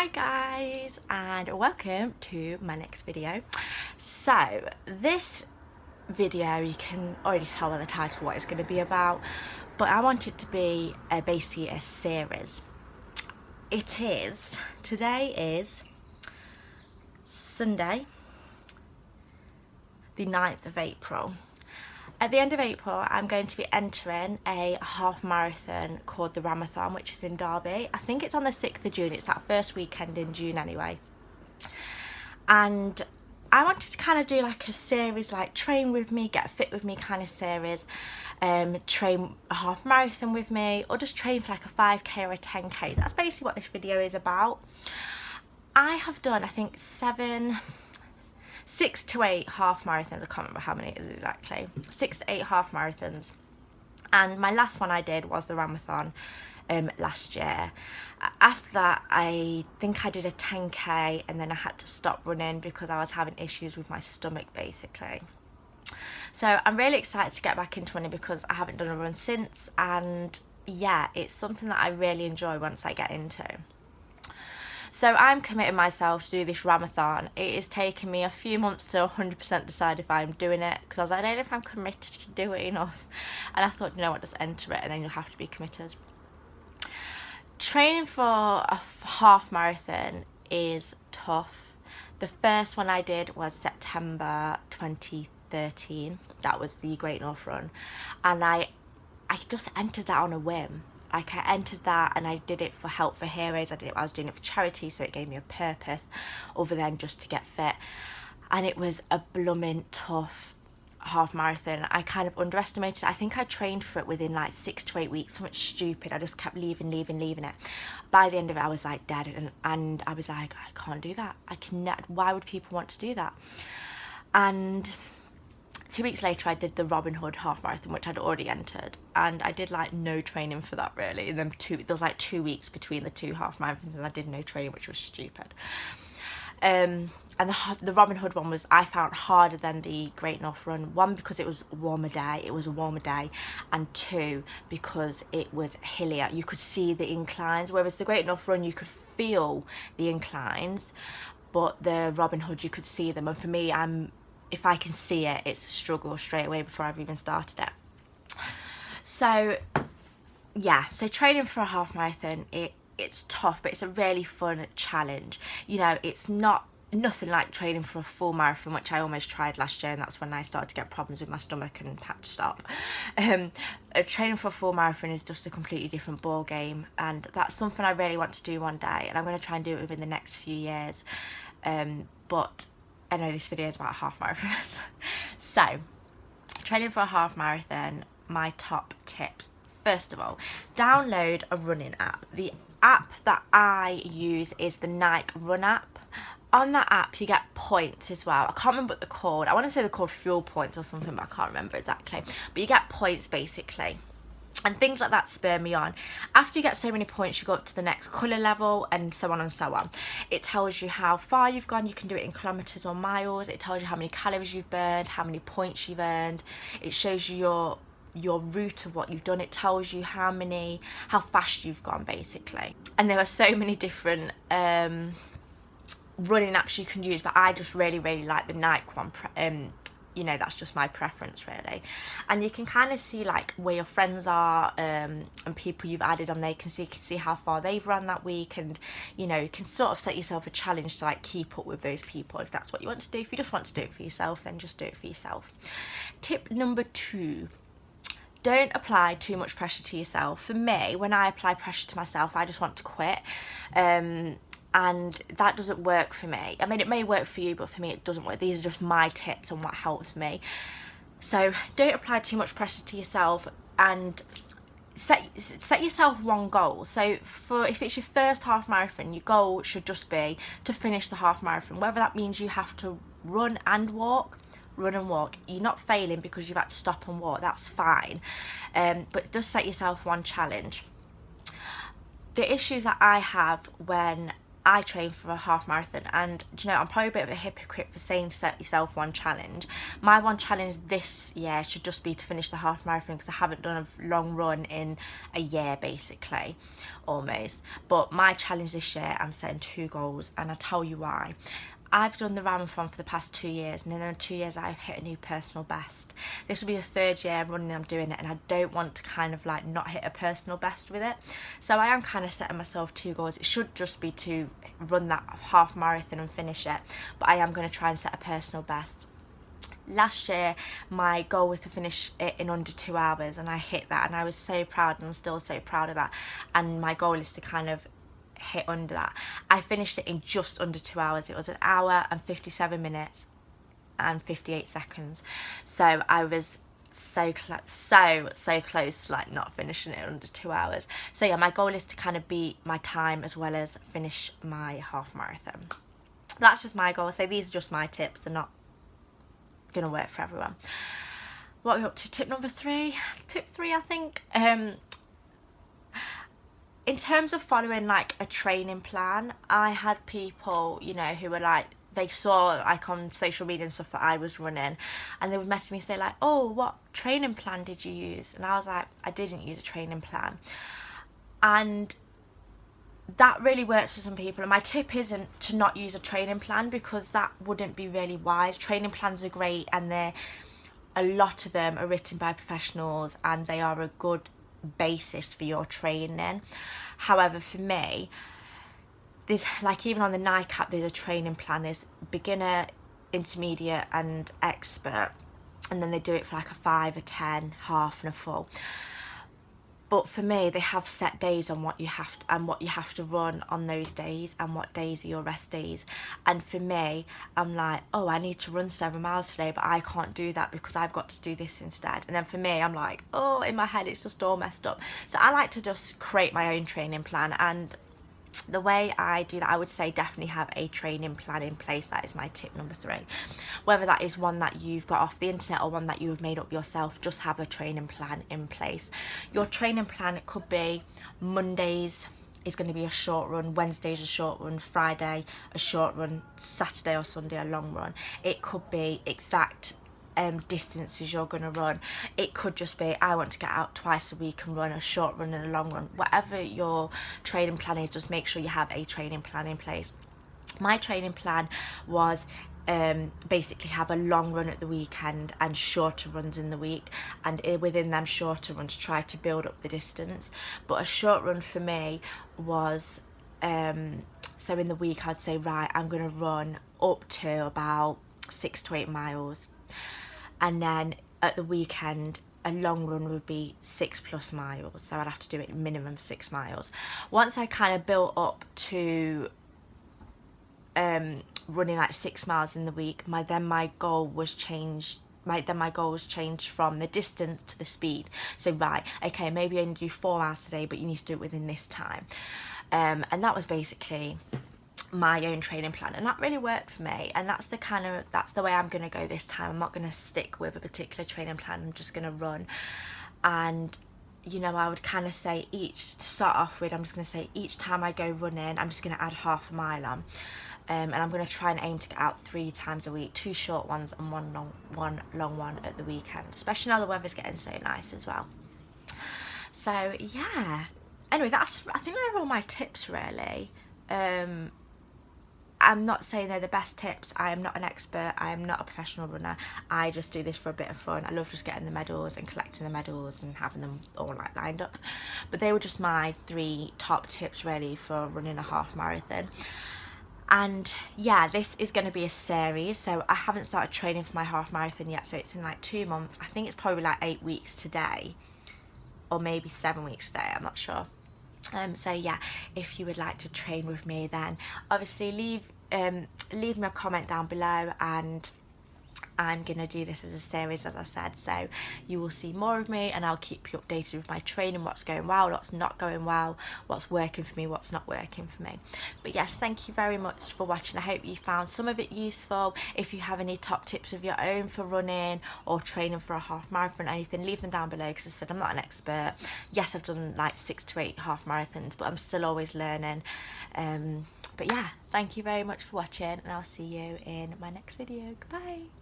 Hi guys, and welcome to my next video. So this video, you can already tell by the title what it's going to be about, but I want it to be basically a series. Today is Sunday the 9th of April. At the end of April, I'm going to be entering a half marathon called the Ramathon, which is in Derby. I think it's on the 6th of June. It's that first weekend in June anyway. And I wanted to kind of do like a series, like train with me, get fit with me kind of series. Train a half marathon with me, or just train for like a 5k or a 10k. That's basically what this video is about. I have done, I think, 6 to 8 half marathons. I can't remember how many it is exactly. 6 to 8 half marathons, and my last one I did was the Ramathon last year. After that, I think I did a 10k, and then I had to stop running because I was having issues with my stomach basically. So I'm really excited to get back into running because I haven't done a run since, and yeah, it's something that I really enjoy once I get into. So I'm committing myself to do this Ramathon. It is taking me a few months to 100% decide if I'm doing it, because I don't know if I'm committed to do it enough. And I thought, you know what, just enter it and then you'll have to be committed. Training for a half marathon is tough. The first one I did was September 2013. That was the Great North Run. And I just entered that on a whim. Like, I entered that and I did it for Help for Heroes. I was doing it for charity, so it gave me a purpose other than just to get fit. And it was a blooming tough half marathon. I kind of underestimated it. I think I trained for it within like 6 to 8 weeks. Something stupid. I just kept leaving it. By the end of it, I was like dead, and I was like, I can't do that. I cannot. Why would people want to do that? And 2 weeks later, I did the Robin Hood half marathon, which I'd already entered, and I did like no training for that really. And then there was like 2 weeks between the two half marathons, and I did no training, which was stupid. And the Robin Hood one I found harder than the Great North Run. One, because it was a warmer day, and two, because it was hillier. You could see the inclines, whereas the Great North Run you could feel the inclines, but the Robin Hood you could see them. And for me, if I can see it, it's a struggle straight away before I've even started it. So yeah, so training for a half marathon, it's tough, but it's a really fun challenge. You know, it's nothing like training for a full marathon, which I almost tried last year, and that's when I started to get problems with my stomach and had to stop. Training for a full marathon is just a completely different ball game, and that's something I really want to do one day, and I'm going to try and do it within the next few years. But I know this video is about half marathons. So, training for a half marathon, my top tips. First of all, download a running app. The app that I use is the Nike Run app. On that app, you get points as well. I can't remember what they're called. I want to say they're called fuel points or something, but I can't remember exactly. But you get points basically. And things like that spur me on. After you get so many points, you go up to the next colour level, and so on and so on. It tells you how far you've gone. You can do it in kilometres or miles. It tells you how many calories you've burned, how many points you've earned. It shows you your route of what you've done. It tells you how fast you've gone basically. And there are so many different running apps you can use, but I just really like the Nike one. You know, that's just my preference really. And you can kind of see like where your friends are, and people you've added on there. You can see how far they've run that week, and you know, you can sort of set yourself a challenge to like keep up with those people if that's what you want to do. If you just want to do it for yourself, then just do it for yourself. Tip number 2. Don't apply too much pressure to yourself. For me, when I apply pressure to myself, I just want to quit. And that doesn't work for me. I mean, it may work for you, but for me it doesn't work. These are just my tips on what helps me. So don't apply too much pressure to yourself, and set yourself one goal. So if it's your first half marathon, your goal should just be to finish the half marathon. Whether that means you have to run and walk, you're not failing because you've had to stop and walk. That's fine. But just set yourself one challenge. The issues that I have when I train for a half marathon, and do you know, I'm probably a bit of a hypocrite for saying set yourself one challenge. My one challenge this year should just be to finish the half marathon, because I haven't done a long run in a year basically, almost. But my challenge this year, I'm setting 2 goals, and I'll tell you why. I've done the Ramathon for the past 2 years, and in the 2 years I've hit a new personal best. This will be the 3rd year running I'm doing it, and I don't want to kind of like not hit a personal best with it. So I am kind of setting myself 2 goals. It should just be to run that half marathon and finish it, but I am going to try and set a personal best. Last year my goal was to finish it in under 2 hours, and I hit that, and I was so proud, and I'm still so proud of that. And my goal is to kind of hit under that. I finished it in just under 2 hours. It was 1 hour and 57 minutes and 58 seconds. So I was so close to like not finishing it under 2 hours. So yeah, my goal is to kind of beat my time as well as finish my half marathon. That's just my goal. So these are just my tips. They're not gonna work for everyone. What are we up to? Tip number 3? Tip 3, I think. In terms of following like a training plan, I had people, you know, who were like, they saw like on social media and stuff that I was running, and they would message me say like, oh, what training plan did you use? And I was like, I didn't use a training plan. And that really works for some people, and my tip isn't to not use a training plan, because that wouldn't be really wise. Training plans are great, and a lot of them are written by professionals, and they are a good basis for your training. However, for me, there's like, even on the Nike app, there's a training plan. There's beginner, intermediate and expert, and then they do it for like a 5, a 10, half and a full. But for me, they have set days on what you have to run on those days, and what days are your rest days. And for me, I'm like, oh, I need to run 7 miles today, but I can't do that because I've got to do this instead. And then for me, I'm like, oh, in my head it's just all messed up. So I like to just create my own training plan, and the way I do that, I would say definitely have a training plan in place. That is my tip number 3. Whether that is one that you've got off the internet or one that you have made up yourself, just have a training plan in place. Your training plan could be Mondays is going to be a short run, Wednesday's a short run, Friday a short run, Saturday or Sunday a long run. It could be exact distances you're going to run. It could just be, I want to get out twice a week and run a short run and a long run. Whatever your training plan is, just make sure you have a training plan in place. My training plan was basically have a long run at the weekend and shorter runs in the week, and within them shorter runs try to build up the distance. But a short run for me was so in the week I'd say, right, I'm going to run up to about 6 to 8 miles. And then at the weekend, a long run would be 6+ miles. So I'd have to do it minimum 6 miles. Once I kind of built up to running like 6 miles in the week, my goal was changed. My goals changed from the distance to the speed. So right, okay, maybe you only do 4 miles today, but you need to do it within this time. And that was basically my own training plan, and that really worked for me. And that's the way I'm going to go this time. I'm not going to stick with a particular training plan. I'm just going to run. And you know, I would kind of say to start off with, I'm just going to say each time I go running, I'm just going to add half a mile on. And I'm going to try and aim to get out 3 times a week, 2 short ones and one long one at the weekend, especially now the weather's getting so nice as well. So yeah, anyway, I think they're all my tips really. I'm not saying they're the best tips. I am not an expert. I am not a professional runner. I just do this for a bit of fun. I love just getting the medals and collecting the medals and having them all like lined up. But they were just my 3 top tips really for running a half marathon. And yeah, this is going to be a series. So I haven't started training for my half marathon yet. So it's in like 2 months. I think it's probably like 8 weeks today, or maybe 7 weeks today. I'm not sure. So yeah, if you would like to train with me, then obviously leave me a comment down below, and I'm gonna do this as a series, as I said, so you will see more of me, and I'll keep you updated with my training, what's going well, what's not going well, what's working for me, what's not working for me. But yes, thank you very much for watching. I hope you found some of it useful. If you have any top tips of your own for running or training for a half marathon or anything, leave them down below, because as I said, I'm not an expert. Yes, I've done like 6 to 8 half marathons, but I'm still always learning. But yeah, thank you very much for watching, and I'll see you in my next video. Goodbye.